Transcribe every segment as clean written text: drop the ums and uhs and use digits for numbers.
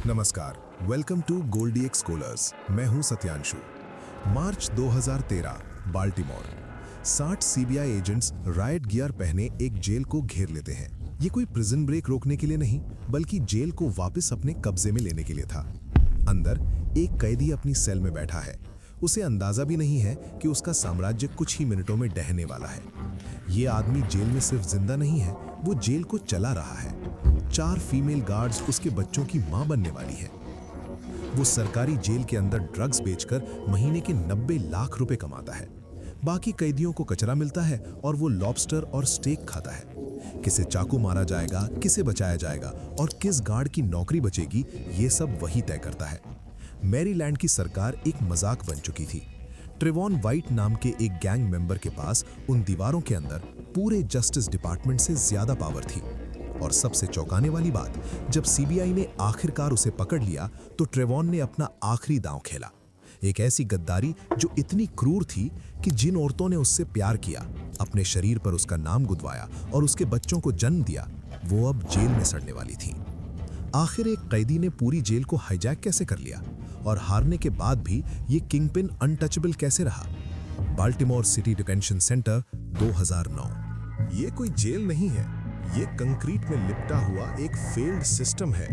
नमस्कार, welcome to Goldie X scholars. मैं हूं Satyanshu. March 2013, Baltimore. 60 CBI agents riot gear पहने एक जेल को घेर लेते हैं। ये कोई प्रिजन ब्रेक रोकने के लिए नहीं, बल्कि जेल को वापस अपने कब्जे में लेने के लिए था। अंदर एक कैदी अपनी सेल में बैठा है। उसे अंदाजा भी नहीं है कि उसका साम्राज्य कुछ ही मिनटों में ढहने वाला है। ये आदमी जेल में सिर्फ जिंदा नहीं है, वो जेल को चला रहा है। 4 फीमेल गार्ड्स उसके बच्चों की मां बनने वाली है। वो सरकारी जेल के अंदर ड्रग्स बेचकर महीने के 90 लाख रुपए कमाता है। बाकी कैदियों को कचरा मिलता है और वो लॉबस्टर और स्टेक खाता है। किसे चाकू मारा जाएगा, किसे बचाया जाएगा और किस गार्ड की नौकरी बचेगी, ये सब वही तय करता है। मैरीलैंड की सरकार एक मजाक बन चुकी थी। ट्रेवॉन वाइट नाम के एक गैंग मेंबर के पास उन दीवारों के अंदर पूरे जस्टिस डिपार्टमेंट से ज्यादा पावर थी। और सबसे चौंकाने वाली बात, जब सीबीआई ने आखिरकार उसे पकड़ लिया तो ट्रेवॉन ने अपना आखिरी दांव खेला। एक ऐसी गद्दारी जो इतनी क्रूर थी कि जिन औरतों ने उससे प्यार किया, अपने शरीर पर उसका नाम गुदवाया और उसके बच्चों को जन्म दिया, वो अब जेल में सड़ने वाली थी। आखिर एक कैदी ने पूरी जेल को हाईजैक कैसे कर लिया और हारने के बाद भी ये किंगपिन अनटचेबल कैसे रहा? Baltimore city detention centre 2009। ये कोई जेल नहीं है, ये कंक्रीट में लिपटा हुआ एक फेल्ड सिस्टम है।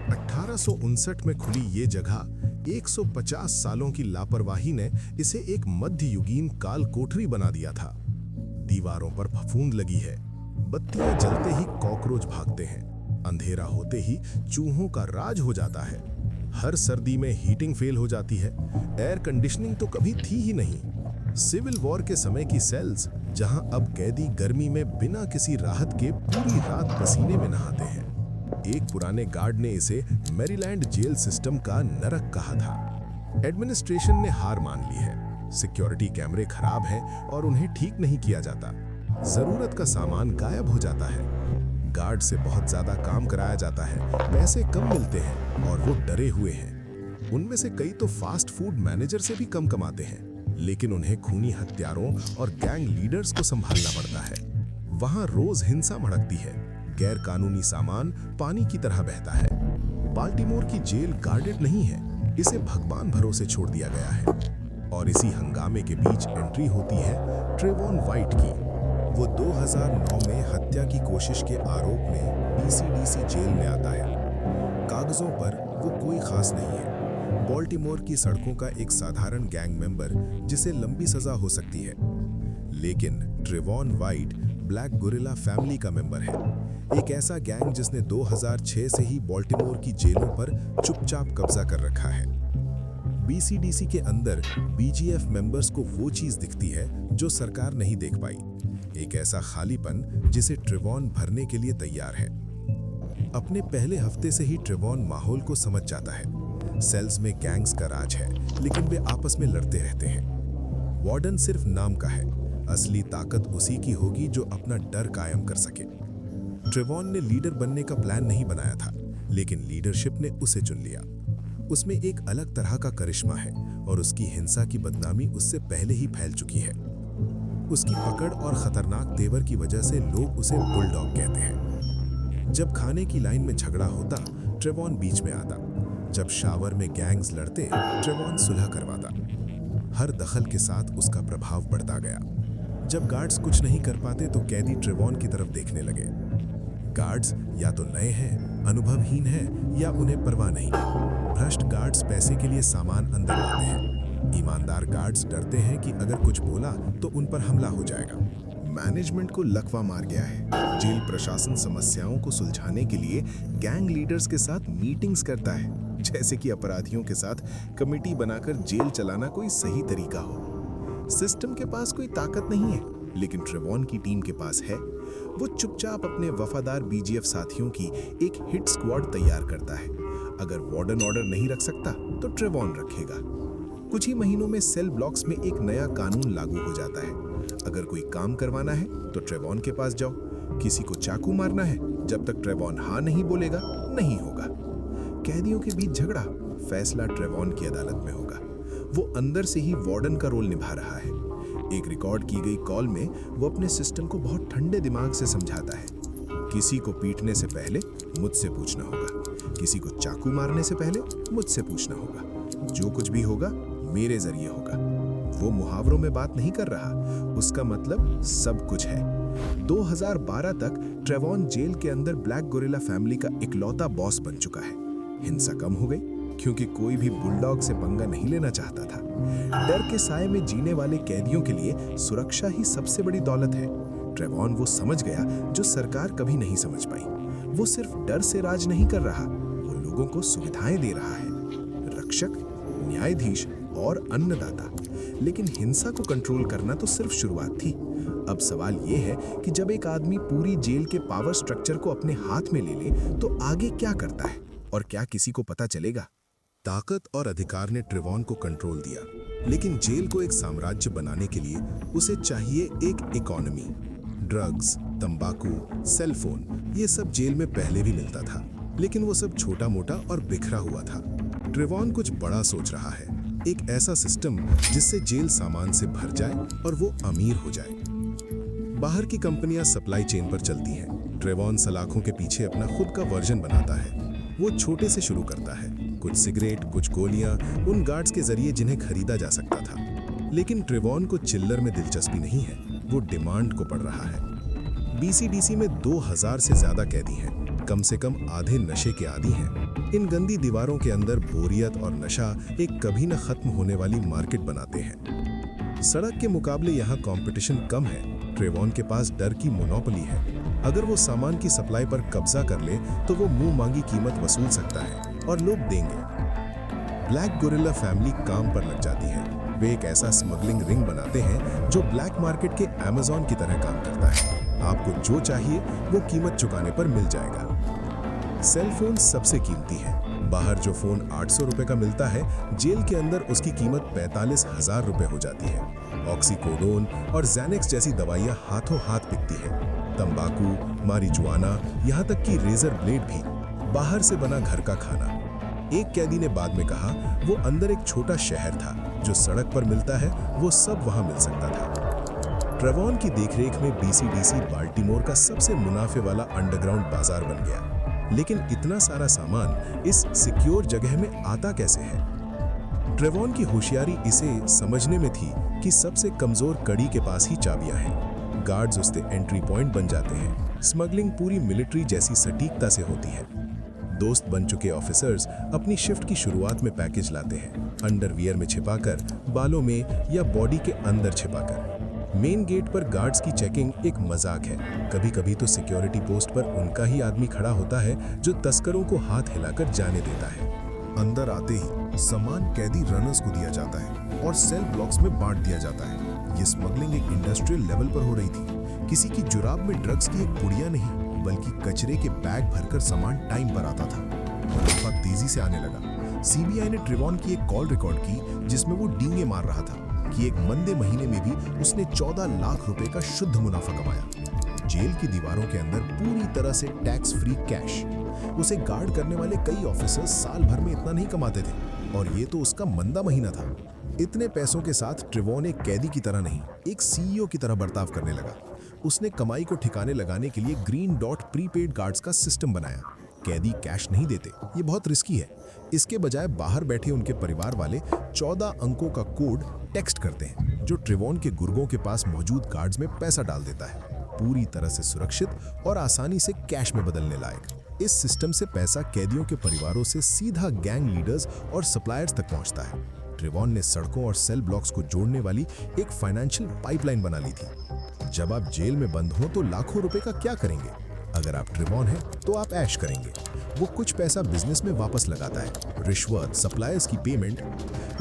1859 में खुली ये जगह 150 सालों की लापरवाही ने इसे एक मध्ययुगीन काल कोठरी बना दिया था। दीवारों पर फफूंद लगी है, बत्तियां जलते ही कॉकरोच भागते हैं, अंधेरा होते ही चूहों का राज हो जाता है। हर सर्दी में हीटिंग फेल हो जाती है, एयर कंडीशनिंग तो कभी थी ही नहीं। सिविल वॉर के समय की सेल्स, जहां अब कैदी गर्मी में बिना किसी राहत के पूरी रात पसीने में नहाते हैं। एक पुराने गार्ड ने इसे मैरीलैंड जेल सिस्टम का नरक कहा था। एडमिनिस्ट्रेशन ने हार मान ली है। सिक्योरिटी कैमरे खराब हैं और उन्हें ठीक नहीं किया जाता। जरूरत का सामान गायब हो जाता है। गार्ड से बहुत ज्यादा काम कराया जाता है, पैसे कम मिलते हैं और वो डरे हुए हैं। उनमें से कई तो फास्ट फूड मैनेजर से भी कम कमाते हैं, लेकिन उन्हें खूनी हत्यारों और गैंग लीडर्स को संभालना पड़ता है। वहां रोज हिंसा भड़कती है, गैर कानूनी सामान पानी की तरह बहता है। बाल्टीमोर की जेल गार्डेड नहीं है, इसे भगवान भरोसे छोड़ दिया गया है। और इसी हंगामे के बीच एंट्री होती है ट्रेवॉन वाइट की। वो 2009 में हत्या की कोशिश के आरोप में बीसीडीसी जेल में आता है। कागजों पर वो कोई खास नहीं है, बाल्टीमोर की सड़कों का एक साधारण गैंग मेंबर जिसे लंबी सजा हो सकती है। लेकिन Trayvon white black gorilla family का मेंबर है, एक ऐसा गैंग जिसने 2006 से ही बाल्टीमोर की जेलों पर चुपचाप कब्जा कर रखा है। बीसीडीसी के अंदर बीजीएफ मेंबर्स को वो चीज दिखती है जो सरकार नहीं देख पाई, एक ऐसा खालीपन जिसे ट्रेवॉन भरने के लिए तैयार है। अपने पहले हफ्ते से ही ट्रेवॉन माहौल को समझ जाता है। सेल्स में गैंग्स का राज है, लेकिन वे आपस में लड़ते रहते हैं। वार्डन सिर्फ नाम का है, असली ताकत उसी की होगी जो अपना डर कायम कर सके। ट्रेवॉन ने लीडर बनने का प्लान नहीं बनाया था, लेकिन लीडरशिप ने उसे चुन लिया। उसमें एक अलग तरह का करिश्मा है और उसकी हिंसा की बदनामी उससे पहले ही फैल चुकी है। उसकी पकड़ और खतरनाक तेवर की वजह से लोग उसे बुलडॉग कहते हैं। जब खाने की लाइन में झगड़ा होता, ट्रेवॉन बीच में आता। जब शावर में गैंग्स लड़ते, ट्रेवॉन सुलह करवाता। हर दखल के साथ उसका प्रभाव बढ़ता गया। जब गार्ड्स कुछ नहीं कर पाते तो कैदी ट्रेवॉन की तरफ देखने लगे। गार्ड्स या तो नए हैं, अनुभवहीन हैं, या उन्हें परवाह नहीं। भ्रष्ट गार्ड्स पैसे के लिए सामान अंदर लाते हैं। ईमानदार गार्ड्स डरते हैं कि अगर कुछ बोला तो उन पर हमला हो जाएगा। मैनेजमेंट को लकवा मार गया है। जेल प्रशासन समस्याओं को सुलझाने के लिए गैंग लीडर्स के साथ मीटिंग्स करता है, जैसे कि अपराधियों के साथ कमेटी बनाकर जेल चलाना कोई सही तरीका हो। सिस्टम के पास कोई ताकत नहीं है, लेकिन ट्रेवॉन की टीम के पास है। वो चुपचाप अपने वफादार बीजीएफ साथियों की एक हिट स्क्वाड तैयार करता है। अगर वार्डन ऑर्डर नहीं रख सकता तो ट्रेवॉन रखेगा। कुछ ही महीनों में सेल ब्लॉक्स में एक नया कानून लागू हो जाता है। अगर कोई काम करवाना है तो ट्रेवॉन के पास जाओ, किसी को चाकू मारना है, जब तक ट्रेवॉन हाँ नहीं बोलेगा नहीं होगा। कैदियों के बीच झगड़ा, फैसला ट्रेवॉन की अदालत में होगा। वो अंदर से ही वार्डन का रोल निभा रहा है। एक रिकॉर्ड की गई कॉल में वो अपने सिस्टम को बहुत ठंडे दिमाग से समझाता है। किसी को पीटने से पहले मुझसे पूछना होगा, किसी को चाकू मारने से पहले मुझसे पूछना होगा, जो कुछ भी होगा मेरे जरिए होगा। वो मुहावरों में बात नहीं कर रहा, उसका मतलब सब कुछ है। 2012 तक ट्रेवॉन जेल के अंदर ब्लैक गोरिल्ला फैमिली का इकलौता बॉस बन चुका है। हिंसा कम हो गई क्योंकि कोई भी बुलडॉग से पंगा नहीं लेना चाहता था। डर के साए में जीने वाले कैदियों के लिए सुरक्षा ही सबसे बड़ी दौलत है। ट्रेवॉन वो समझ गया जो सरकार कभी नहीं समझ पाई। वो सिर्फ डर से राज नहीं कर रहा, वो लोगों को सुविधाएं दे रहा है, रक्षक, न्यायाधीश और अन्नदाता। लेकिन हिंसा को कंट्रोल करना तो सिर्फ शुरुआत थी। अब सवाल ये है कि जब एक आदमी पूरी जेल के पावर स्ट्रक्चर को अपने हाथ में ले ले तो आगे क्या करता है और क्या किसी को पता चलेगा? ताकत और अधिकार ने ट्रेवॉन को कंट्रोल दिया, लेकिन जेल को एक साम्राज्य बनाने के लिए उसे चाहिए एक इकोनॉमी। ड्रग्स, तंबाकू, सेलफोन, ये सब जेल में पहले भी मिलता था, लेकिन वो सब छोटा मोटा और बिखरा हुआ था। ट्रेवॉन कुछ बड़ा सोच रहा है, एक ऐसा सिस्टम जिससे जेल सामान से भर जाए और वो अमीर हो जाए। बाहर की कंपनियां सप्लाई चेन पर चलती हैं। ट्रेवॉन सलाखों के पीछे अपना खुद का वर्जन बनाता है। वो छोटे से शुरू करता है, कुछ सिगरेट, कुछ गोलियां, उन गार्ड्स के जरिए जिन्हें खरीदा जा सकता था। लेकिन ट्रेवॉन को चिल्लर में दिलचस्पी नहीं है, वो डिमांड को पढ़ रहा है। बीसीडीसी में 2000 से ज्यादा कैदी हैं, कम से कम आधे नशे के आदी हैं। इन गंदी दीवारों के अंदर बोरियत और नशा एक कभी न खत्म होने वाली मार्केट बनाते हैं। सड़क के मुकाबले यहाँ कंपटीशन कम है। ट्रेवॉन के पास डर की मोनोपोली है। अगर वो सामान की सप्लाई पर कब्जा कर ले तो वो मुंह मांगी कीमत वसूल सकता है और लोग देंगे। ब्लैक गोरिल्ला फैमिली काम पर लग जाती है। वे एक ऐसा स्मगलिंग रिंग बनाते हैं जो ब्लैक मार्केट के अमेज़न की तरह काम करता है। आपको जो चाहिए वो कीमत चुकाने पर मिल जाएगा। सेल फोन सबसे कीमती है। बाहर जो फोन 800 रुपए का मिलता है, जेल के अंदर उसकी कीमत 45,000 रुपए हो जाती है। ऑक्सीकोडोन और ज़ैनेक्स जैसी दवाइयां हाथों हाथ बिकती है। तंबाकू, मारिजुआना, यहाँ तक कि रेजर ब्लेड भी। बाहर से बना घर का खाना। एक कैदी ने बाद में कहा, वो अंदर एक छोटा शहर था, जो सड़क पर मिलता है वो सब वहां मिल सकता था। ट्रेवॉन की देखरेख में बीसीडीसी बाल्टीमोर का सबसे मुनाफे वाला अंडरग्राउंड बाजार बन गया। लेकिन इतना सारा सामान इस सिक्योर जगह में आता कैसे है? ट्रेवॉन की होशियारी इसे समझने में थी कि सबसे कमजोर कड़ी के पास ही चाबियां हैं। गार्ड्स उससे एंट्री पॉइंट बन जाते हैं। स्मगलिंग पूरी मिलिट्री जैसी सटीकता से होती है। दोस्त बन चुके ऑफिसर्स अपनी शिफ्ट की शुरुआत में पैकेज लाते हैं, अंडरवियर में छिपाकर, बालों में या बॉडी के अंदर छिपाकर। मेन गेट पर गार्ड्स की चेकिंग एक मजाक है। कभी कभी तो सिक्योरिटी पोस्ट पर उनका ही आदमी खड़ा होता है जो तस्करों को हाथ हिलाकर जाने देता है। अंदर आते ही सामान कैदी रनर्स को दिया जाता है और सेल ब्लॉक्स में बांट दिया जाता है। ये स्मगलिंग एक इंडस्ट्रियल लेवल पर हो रही थी। किसी की जुराब में ड्रग्स की एक पुड़िया नहीं, बल्कि कचरे के बैग भरकर सामान टाइम पर आता था। मुनाफा तेजी से आने लगा। सीबीआई ने ट्रेवॉन की एक कॉल रिकॉर्ड की जिसमें वो डींगे मार रहा था कि एक मंदे महीने में भी उसने 14 लाख रुपए का शुद्ध मुनाफा कमाया। जेल की दीवारों के अंदर पूरी तरह से टैक्स फ्री कैश। उसे गार्ड करने वाले कई ऑफिसर्स साल भर में इतना नहीं कमाते थे और ये तो उसका मंदा महीना था। इतने पैसों के साथ ट्रेवॉन एक कैदी की तरह नहीं, एक सीईओ की तरह बर्ताव करने लगा। उसने कमाई को ठिकाने लगाने के लिए ग्रीन डॉट प्रीपेड कार्ड्स का सिस्टम बनाया। कैदी कैश नहीं देते, ये बहुत रिस्की है। इसके बजाय बाहर बैठे उनके परिवार वाले 14 अंकों का कोड टेक्स्ट करते हैं, जो ट्रेवॉन के गुर्गों के पास मौजूद कार्ड्स में पैसा डाल देता है। पूरी तरह से सुरक्षित और आसानी से कैश में बदलने लायक। इस सिस्टम से पैसा कैदियों के परिवारों से सीधा गैंग लीडर्स और सप्लायर्स तक पहुंचता है। ट्रेवॉन ने सड़कों और सेल ब्लॉक्स को जोड़ने वाली एक फाइनेंशियल पाइपलाइन बना ली थी। जब आप जेल में बंद हो तो लाखों रुपए का क्या करेंगे? अगर आप ट्रेवॉन हैं तो आप ऐश करेंगे। वो कुछ पैसा बिजनेस में वापस लगाता है, रिश्वत, सप्लायर्स की पेमेंट,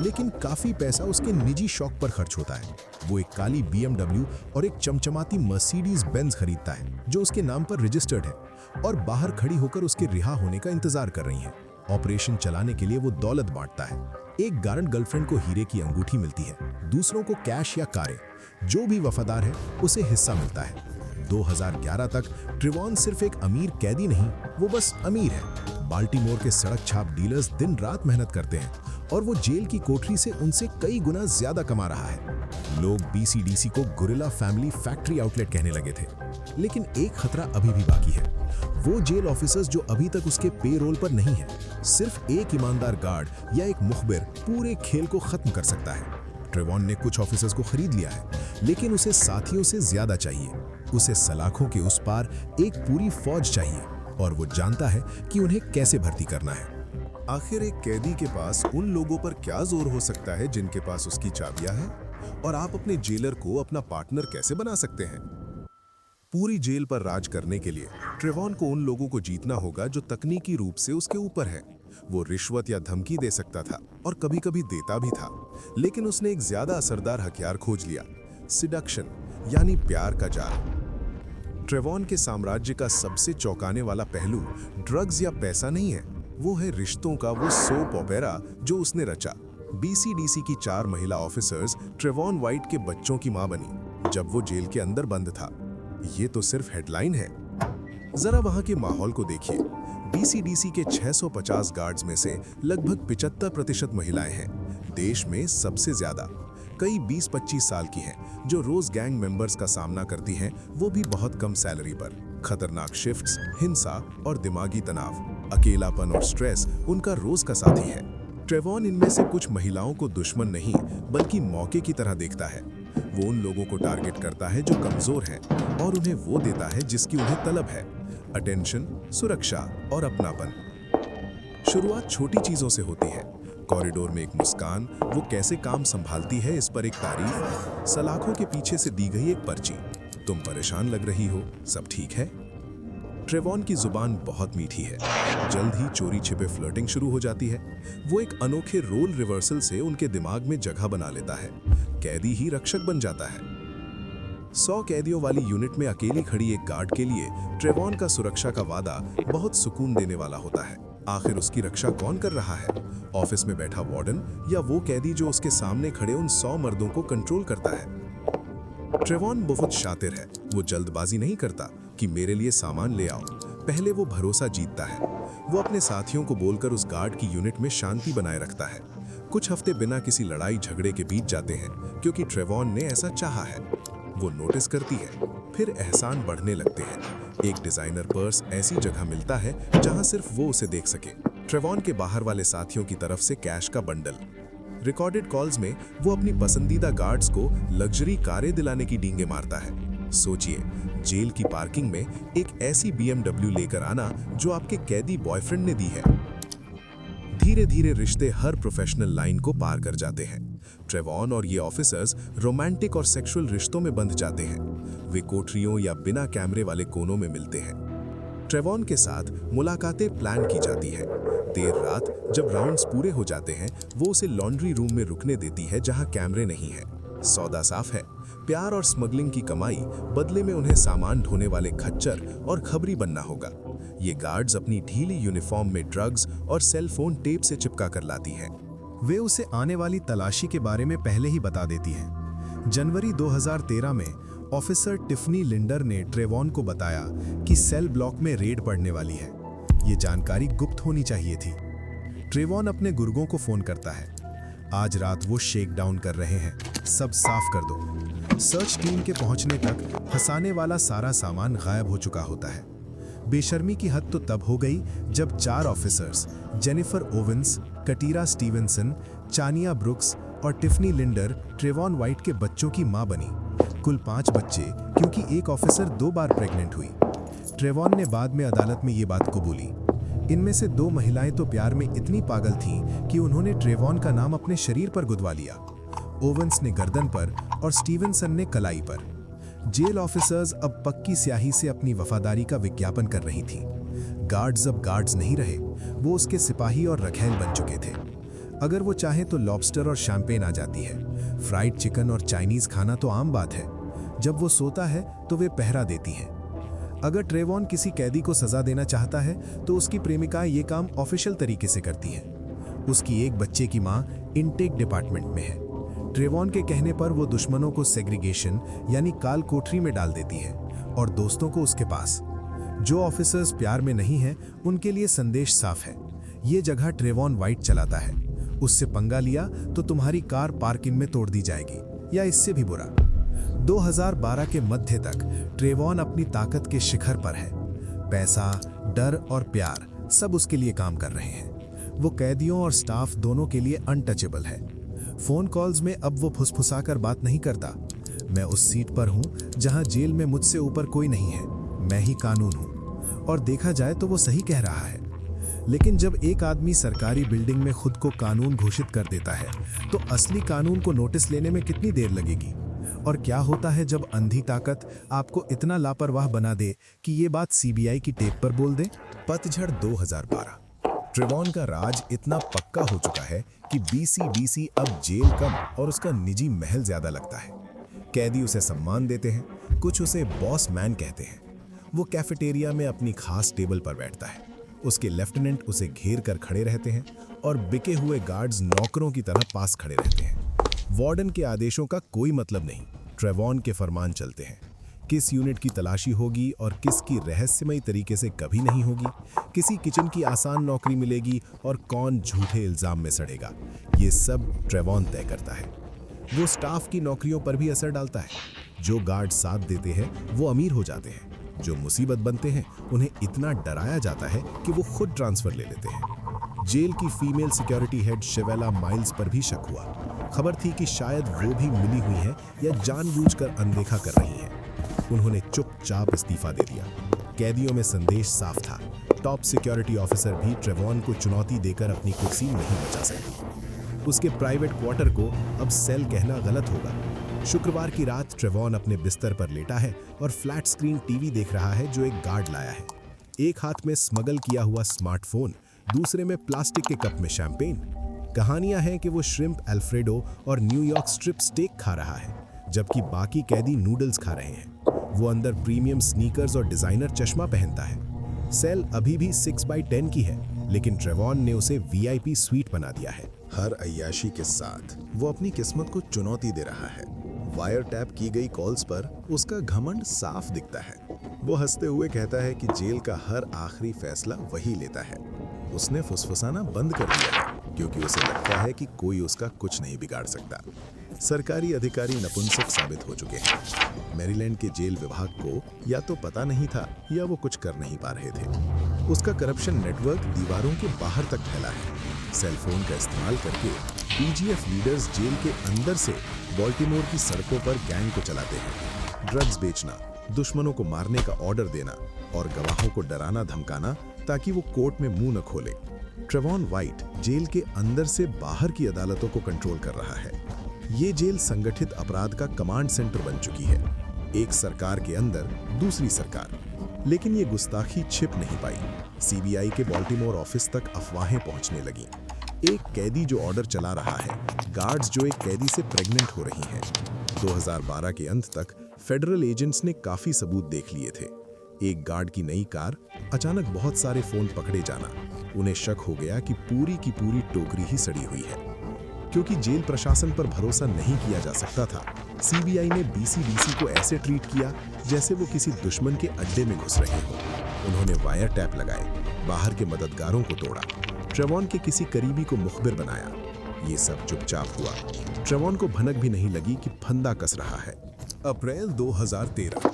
लेकिन काफी पैसा उसके निजी शौक पर खर्च होता है। वो एक काली BMW और एक चमचमाती मर्सिडीज बेंज खरीदता है जो उसके नाम पर रजिस्टर्ड है और बाहर खड़ी होकर उसके रिहा होने का इंतजार कर रही हैं। ऑपरेशन चलाने के लिए वो दौलत बांटता है। एक गारंट गर्लफ्रेंड को हीरे की अंगूठी मिलती है, दूसरों को कैश या कारें। जो भी वफादार है उसे हिस्सा मिलता है। 2011 तक ट्रेवॉन सिर्फ एक अमीर कैदी नहीं, वो बस अमीर है। बाल्टीमोर के सड़क छाप डीलर्स दिन रात मेहनत करते हैं और वो जेल की कोठरी से उनसे कई गुना ज्यादा कमा रहा है। लोग बीसीडीसी को गुरिल्ला फैमिली फैक्ट्री आउटलेट कहने लगे थे, लेकिन एक खतरा अभी भी बाकी है। वो जेल ऑफिसर्स जो अभी तक उसके पेरोल पर नहीं है। सिर्फ एक ईमानदार गार्ड या एक मुखबिर पूरे खेल को खत्म कर सकता है। ट्रेवॉन ने कुछ ऑफिसर्स को खरीद लिया है, लेकिन उसे साथियों से ज्यादा चाहिए। उसे सलाखों के उस पार एक पूरी फौज चाहिए और वो जानता है कि उन्हें कैसे भर्ती करना है। आखिर एक कैदी के पास उन लोगों पर क्या जोर हो सकता है जिनके पास उसकी चाबियां हैं? और आप अपने जेलर को अपना पार्टनर कैसे बना सकते हैं? पूरी जेल पर राज करने के लिए ट्रेवॉन को उन लोगों को जीतना होगा जो तकनीकी रूप से उसके ऊपर है। वो रिश्वत या धमकी दे सकता था और कभी-कभी देता भी था, लेकिन उसने एक ज्यादा असरदार हथियार खोज लिया, सिडक्शन यानी प्यार का जाल। ट्रेवॉन के साम्राज्य का सबसे चौंकाने वाला पहलू ड्रग्स या पैसा नहीं है, वो है रिश्तों का वो सोप ओपेरा जो उसने रचा। बीसीडीसी की 4 महिला ऑफिसर्स ट्रेवॉन वाइट के बच्चों की मां बनी जब वो जेल के अंदर बंद था। ये तो सिर्फ हेडलाइन है, जरा वहां के माहौल को देखिए। बीसीडीसी के 650 गार्ड्स में से लगभग 75% महिलाएं हैं। देश में सबसे ज्यादा कई 20-25 साल की हैं जो रोज गैंग मेंबर्स का सामना करती हैं, वो भी बहुत कम सैलरी पर। खतरनाक शिफ्ट्स, हिंसा और दिमागी तनाव, अकेलापन और स्ट्रेस उनका रोज का साथी है। ट्रेवॉन इनमें से कुछ महिलाओं को दुश्मन नहीं बल्कि मौके की तरह देखता है। वो उन लोगों को टारगेट करता है जो कमजोर हैं और उन्हें वो देता है जिसकी उन्हें तलब है, अटेंशन, सुरक्षा और अपनापन। शुरुआत छोटी चीजों से होती है। कॉरिडोर में एक मुस्कान, वो कैसे काम संभालती है इस पर एक तारीफ, सलाखों के पीछे से दी गई एक पर्ची, तुम परेशान लग रही हो, सब ठीक है। ट्रेवॉन की जुबान बहुत मीठी है। जल्द ही चोरी छिपे फ्लर्टिंग शुरू हो जाती है। वो एक अनोखे रोल रिवर्सल से उनके दिमाग में जगह बना लेता है। कैदी ही रक्षक बन जाता है। 100 कैदियों वाली यूनिट में अकेली खड़ी एक गार्ड के लिए ट्रेवॉन का सुरक्षा का वादा बहुत सुकून देने वाला होता है। आखिर उसकी रक्षा कौन कर रहा है? ऑफिस में बैठा वार्डन या वो कैदी जो उसके सामने खड़े उन 100 मर्दों को कंट्रोल करता है? ट्रेवॉन बहुत शातिर है। वो जल्दबाजी नहीं करता कि मेरे लिए सामान ले आओ। पहले वो भरोसा जीतता है। वो अपने साथियों को बोलकर उस गार्ड की यूनिट में शांति बनाए रखता है। कुछ हफ्ते बिना किसी लड़ाई झगड़े के बीत जाते हैं क्योंकि ट्रेवॉन ने ऐसा चाहा है। वो नोटिस करती है, फिर एहसान बढ़ने लगते हैं। एक डिजाइनर पर्स ऐसी जगह मिलता है जहां सिर्फ वो उसे देख सके। ट्रेवॉन के बाहर वाले साथियों की तरफ से कैश का बंडल। रिकॉर्डेड कॉल्स में वो अपनी पसंदीदा गार्ड्स को लग्जरी कारें दिलाने की डींगे मारता है। सोचिए, जेल की पार्किंग में एक ऐसी BMW लेकर आना जो आपके कैदी बॉयफ्रेंड ने दी है। धीरे धीरे रिश्ते हर प्रोफेशनल लाइन को पार कर जाते हैं। ट्रेवॉन और ये ऑफिसर्स रोमांटिक और सेक्सुअल रिश्तों में बंध जाते हैं। वे कोठरियों या बिना कैमरे वाले कोनों में मिलते हैं। ट्रेवॉन के साथ मुलाकातें प्लान की जाती है। देर रात जब राउंड्स पूरे हो जाते हैं, वो उसे लॉन्ड्री रूम में रुकने देती है जहां कैमरे नहीं है। सौदा साफ है, प्यार और स्मगलिंग की कमाई, बदले में उन्हें सामान ढोने वाले खच्चर और खबरी बनना होगा। ये गार्ड्स अपनी ढीली यूनिफॉर्म में ड्रग्स और सेल फोन टेप से चिपका कर लाती हैं। वे उसे आने वाली तलाशी के बारे में पहले ही बता देती हैं। जनवरी 2013 में ऑफिसर टिफनी लिंडर ने ट्रेवॉन को बताया कि सेल ब्लॉक में रेड पड़ने वाली है। ये जानकारी गुप्त होनी चाहिए थी। ट्रेवॉन अपने गुर्गों को फोन करता है। आज रात वो शेक डाउन कर रहे हैं, सब साफ कर दो। सर्च टीम के पहुंचने तक फंसाने वाला सारा सामान गायब हो चुका होता है। बेशर्मी की हद तो तब हो गई जब 4 officers, Jennifer Owens, Katira Stevenson, Chania Brooks और टिफनी लिंडर ट्रेवॉन वाइट के बच्चों की मां बनी। कुल 5 बच्चे, क्योंकि एक ऑफिसर 2 बार प्रेग्नेंट हुई। ट्रेवॉन ने बाद में अदालत में ये बात कबूली। इनमें से 2 महिलाएं तो प्यार में इतनी पागल थीं कि उन्होंने ट्रेवॉन का नाम अपने शरीर पर गुदवा लिया। ओवेंस ने गर्दन पर और स्टीवेंसन ने कलाई पर। जेल ऑफिसर्स अब पक्की स्याही से अपनी वफादारी का विज्ञापन कर रही थीं। गार्ड्स अब गार्ड्स नहीं रहे, वो उसके सिपाही और रखैल बन चुके थे। अगर वो चाहे तो लॉबस्टर और शैंपेन आ जाती है। फ्राइड चिकन और चाइनीज खाना तो आम बात है। जब वो सोता है तो वे पहरा देती हैं। अगर ट्रेवॉन किसी कैदी को सजा देना चाहता है तो उसकी प्रेमिकाएं ये काम ऑफिशियल तरीके से करती हैं। उसकी एक बच्चे की मां इनटेक डिपार्टमेंट में है। ट्रेवॉन के कहने पर वो दुश्मनों को सेग्रीगेशन यानी काल कोठरी में डाल देती है और दोस्तों को उसके पास। जो ऑफिसर्स प्यार में नहीं हैं, उनके लिए संदेश साफ है। ये जगह ट्रेवॉन वाइट चलाता है। उससे पंगा लिया तो तुम्हारी कार पार्किंग में तोड़ दी जाएगी, या इससे भी बुरा। 2012 के मध्य तक ट्रेवॉन अपनी ताकत के शिखर पर है। पैसा, डर और प्यार सब उसके लिए काम कर रहे हैं। वो कैदियों और स्टाफ दोनों के लिए अनटचेबल है। फोन कॉल्स में अब वो फुसफुसाकर बात नहीं करता। मैं उस सीट पर हूं जहां जेल में मुझसे ऊपर कोई नहीं है, मैं ही कानून हूं। और देखा जाए तो वो सही कह रहा है। लेकिन जब एक आदमी सरकारी बिल्डिंग में खुद को कानून घोषित कर देता है, तो असली कानून को नोटिस लेने में कितनी देर लगेगी? और क्या होता है जब अंधी ताकत आपको इतना लापरवाह बना दे कि ये बात सीबीआई की टेप पर बोल दे? पतझड़ 2012। ट्रेवॉन का राज इतना पक्का हो चुका है कि बीसीडीसी अब जेल कम और उसका निजी महल ज्यादा लगता है। कैदी उसे सम्मान देते हैं, कुछ उसे बॉस मैन कहते हैं। वो कैफेटेरिया में अपनी खास टेबल पर बैठता है। उसके लेफ्टिनेंट उसे घेर कर खड़े रहते हैं और बिके हुए गार्ड्स नौकरों की तरह पास खड़े रहते हैं। वार्डन के आदेशों का कोई मतलब नहीं, ट्रेवॉन के फरमान चलते हैं। किस यूनिट की तलाशी होगी और किसकी रहस्यमयी तरीके से कभी नहीं होगी, किसी किचन की आसान नौकरी मिलेगी और कौन झूठे इल्जाम में सड़ेगा, ये सब ट्रेवॉन तय करता है। वो स्टाफ की नौकरियों पर भी असर डालता है। जो गार्ड साथ देते हैं वो अमीर हो जाते हैं, जो मुसीबत बनते हैं उन्हें इतना डराया जाता है कि वो खुद ट्रांसफर ले लेते हैं। जेल की female security head Shivela Miles पर भी शक हुआ। खबर थी कि शायद वो भी मिली हुई हैं या जानबूझकर अनदेखा कर रही हैं। उन्होंने चुपचाप इस्तीफा दे दिया। कैदियों में संदेश साफ था, टॉप सिक्योरिटी ऑफिसर भी ट्रेवॉन को चुनौती देकर अपनी कुर्सी नहीं बचा सकती। उसके प्राइवेट क्वार्टर को अब सेल कहना गलत होगा। शुक्रवार की रात ट्रेवॉन अपने बिस्तर पर लेटा है और फ्लैट स्क्रीन टीवी देख रहा है जो एक गार्ड लाया है। एक हाथ में स्मगल किया हुआ स्मार्टफोन, दूसरे में प्लास्टिक के कप में शैंपेन। कहानियां हैं कि वो श्रिम्प अल्फ्रेडो और न्यूयॉर्क स्ट्रिप स्टेक खा रहा है, जबकि बाकी कैदी नूडल्स खा रहे हैं। वो अंदर प्रीमियम स्नीकर्स और डिजाइनर चश्मा पहनता है। सेल अभी भी 6x10 की है, लेकिन ट्रेवॉन ने उसे वीआईपी स्वीट बना दिया है। हर अय्याशी के साथ वो अपनी किस्मत को चुनौती दे रहा है। वायर टैप की गई कॉल्स पर उसका घमंड साफ दिखता है। वो हंसते हुए कहता है कि जेल का हर आखिरी फैसला वही लेता है। उसने फुसफुसाना बंद कर दिया है क्योंकि उसे लगता है कि कोई उसका कुछ नहीं बिगाड़ सकता। सरकारी अधिकारी नपुंसक साबित हो चुके हैं। मैरीलैंड के जेल विभाग को या तो पता नहीं था या वो कुछ कर नहीं पा रहे थे। उसका करप्शन नेटवर्क दीवारों के बाहर तक फैला है। सेल फोन का इस्तेमाल करके पीजीएफ लीडर्स जेल के अंदर से बाल्टीमोर की सड़कों पर गैंग को चलाते हैं। ड्रग्स बेचना, दुश्मनों को मारने का ऑर्डर देना और गवाहों को डराना धमकाना ताकि वो कोर्ट में मुंह न खोले। ट्रेवॉन वाइट जेल के अंदर से बाहर की अदालतों को कंट्रोल कर रहा है। ये जेल संगठित अपराध का कमांड सेंटर बन चुकी है। एक सरकार के अंदर दूसरी सरकार। लेकिन ये गुस्ताखी छिप नहीं पाई। सीबीआई के बाल्टीमोर ऑफिस तक अफवाहें पहुंचने लगीं। एक कैदी जो ऑर्डर चला रहा है, गार्ड्स जो एक कैदी से प्रेग्नेंट हो रही हैं। 2012 के अंत तक फेडरल एजेंट्स ने काफी सबूत देख लिए थे। एक गार्ड की नई कार, अचानक बहुत सारे फोन पकड़े जाना। उन्हें शक हो गया कि पूरी की पूरी टोकरी ही सड़ी हुई है। क्योंकि जेल प्रशासन पर भरोसा नहीं किया जा सकता था, सीबीआई ने बीसीडीसी को ऐसे ट्रीट किया जैसे वो किसी दुश्मन के अड्डे में घुस रहे हो। उन्होंने वायर टैप लगाए, बाहर के मददगारों को तोड़ा, ट्रेवॉन के किसी करीबी को मुखबिर बनाया। ये सब चुपचाप हुआ। ट्रेवॉन को भनक भी नहीं लगी कि फंदा कस रहा है। अप्रैल 2013,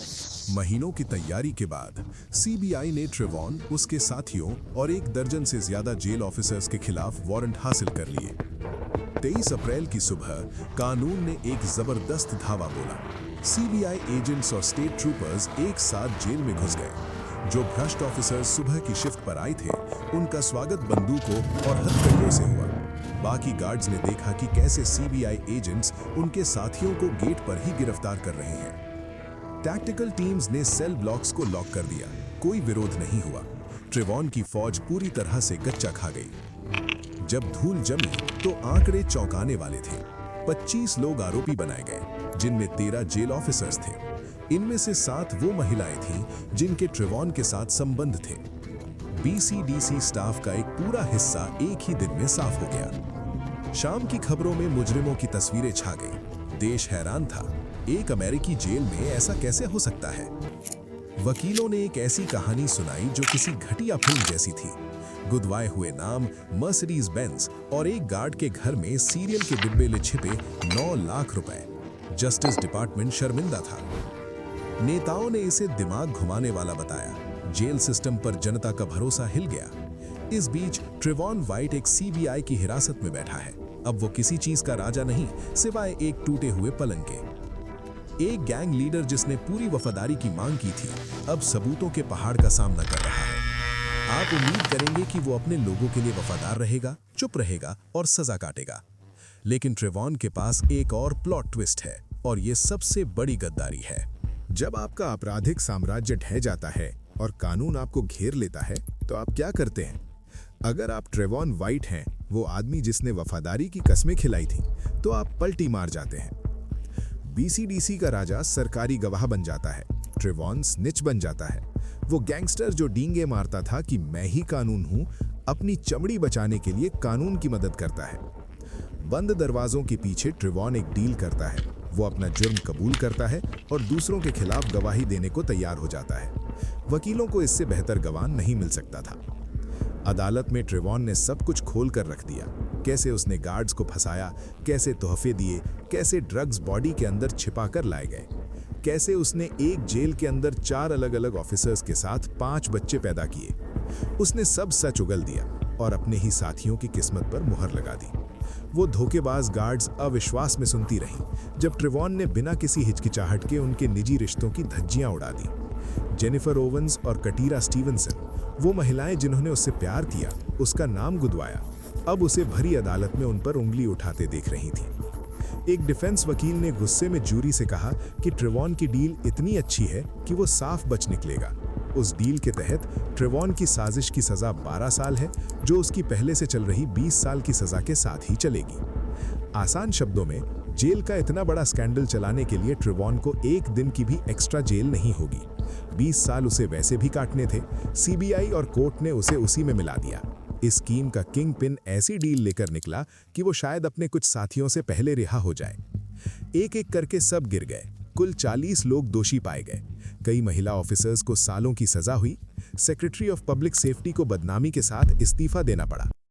महीनों की तैयारी के बाद सीबीआई ने ट्रेवॉन, उसके साथियों और 1 दर्जन से ज्यादा जेल ऑफिसर्स के खिलाफ वारंट हासिल कर लिए। 23 अप्रैल की सुबह कानून ने एक जबरदस्त धावा बोला। सीबीआई एजेंट्स और स्टेट ट्रूपर्स एक साथ जेल में घुस गए। जो भ्रष्ट ऑफिसर्स सुबह की शिफ्ट पर आए थे, उनका स्वागत बंदूकों और हथकड़ियों से हुआ। बाकी गार्ड्स ने देखा कि कैसे सीबीआई एजेंट्स उनके साथियों को गेट पर ही गिरफ्तार कर रहे हैं। टैक्टिकल टीम्स ने सेल ब्लॉक्स को लॉक कर दिया। कोई विरोध नहीं हुआ। ट्रेवॉन की फौज पूरी तरह से कच्चा खा गई। जब धूल जमी तो आंकड़े चौंकाने वाले थे। 25 लोग आरोपी बनाए गए, जिनमें 13 जेल ऑफिसर्स थे। इनमें से 7 वो महिलाएं थीं जिनके ट्रेवॉन के साथ संबंध थे। बीसीडीसी स्टाफ का एक पूरा हिस्सा एक ही दिन में साफ हो गया। शाम की खबरों में मुजरिमों की तस्वीरें छा गईं। देश हैरान था। एक अमेरिकी जेल में ऐसा कैसे हो सकता है? वकीलों ने एक ऐसी कहानी सुनाई जो किसी घटिया फिल्म जैसी थी। गुदवाए हुए नाम, मर्सिडीज बेंज और एक गार्ड के घर में सीरियल के डिब्बे ले छिपे 9 लाख रुपए। जस्टिस डिपार्टमेंट शर्मिंदा था। नेताओं ने इसे दिमाग घुमाने वाला बताया। जेल सिस्टम पर जनता का भरोसा हिल गया। इस बीच ट्रेवॉन वाइट एक सीबीआई की हिरासत में बैठा है। अब वो किसी चीज का राजा नहीं, सिवाय एक टूटे हुए पलंग के। एक गैंग लीडर जिसने पूरी वफादारी की मांग की थी, अब सबूतों के पहाड़ का सामना कर रहा है। आप उम्मीद करेंगे कि वो अपने लोगों के लिए वफादार रहेगा, चुप रहेगा और सजा काटेगा। लेकिन ट्रेवॉन के पास एक और प्लॉट ट्विस्ट है, और ये सबसे बड़ी गद्दारी है। जब आपका आपराधिक साम्राज्य ढह जाता है और कानून आपको घेर लेता है, तो आप क्या करते हैं? अगर आप ट्रेवॉन वाइट हैं, वो आदमी जिसने वफादारी की कस्में खिलाई थी, तो आप पलटी मार जाते हैं। बीसीडीसी का राजा सरकारी गवाह बन जाता है। ट्रेवॉन स्निच बन जाता है। वो गैंगस्टर जो डींगे मारता था कि मैं ही कानून हूं, अपनी चमड़ी बचाने के लिए कानून की मदद करता है। बंद दरवाजों के पीछे ट्रेवॉन एक डील करता है। वो अपना जुर्म कबूल करता है और दूसरों के खिलाफ गवाही देने को तैयार हो जाता है। वकीलों को इससे बेहतर गवाह नहीं मिल सकता था। अदालत में ट्रेवॉन ने सब कुछ खोल कर रख दिया। कैसे उसने गार्ड्स को फंसाया, कैसे तोहफे दिए, कैसे ड्रग्स बॉडी के अंदर छिपा कर लाए गए, कैसे उसने एक जेल के अंदर 4 अलग अलग ऑफिसर्स के साथ 5 बच्चे पैदा किए। उसने सब सच उगल दिया और अपने ही साथियों की किस्मत पर मुहर लगा दी। वो धोखेबाज गार्ड्स अविश्वास में सुनती रहीं जब ट्रेवॉन ने बिना किसी हिचकिचाहट के उनके निजी रिश्तों की धज्जियां उड़ा दी। जेनिफर ओवेंस और कटीरा स्टीवनसन, वो महिलाएं जिन्होंने उससे प्यार किया, उसका नाम गुदवाया, अब उसे भरी अदालत में उन पर उंगली उठाते देख रही थी। एक डिफेंस वकील ने गुस्से में जूरी से कहा कि ट्रेवॉन की डील इतनी अच्छी है कि वो साफ बच निकलेगा। उस डील के तहत ट्रेवॉन की साजिश की सजा 12 साल है, जो उसकी पहले से चल रही 20 साल की सजा के साथ ही चलेगी। आसान शब्दों में, जेल का इतना बड़ा स्कैंडल चलाने के लिए ट्रेवॉन को एक दिन की भी एक्स्ट्रा जेल नहीं होगी। 20 साल उसे वैसे भी काटने थे। सीबीआई और कोर्ट ने उसे उसी में मिला दिया। इस स्कीम का किंग पिन ऐसी डील लेकर निकला कि वो शायद अपने कुछ साथियों से पहले रिहा हो जाए। एक एक करके सब गिर गए। कुल 40 लोग दोषी पाए गए। कई महिला ऑफिसर्स को सालों की सजा हुई। सेक्रेटरी ऑफ पब्लिक सेफ्टी को बदनामी के साथ इस्तीफा देना पड़ा।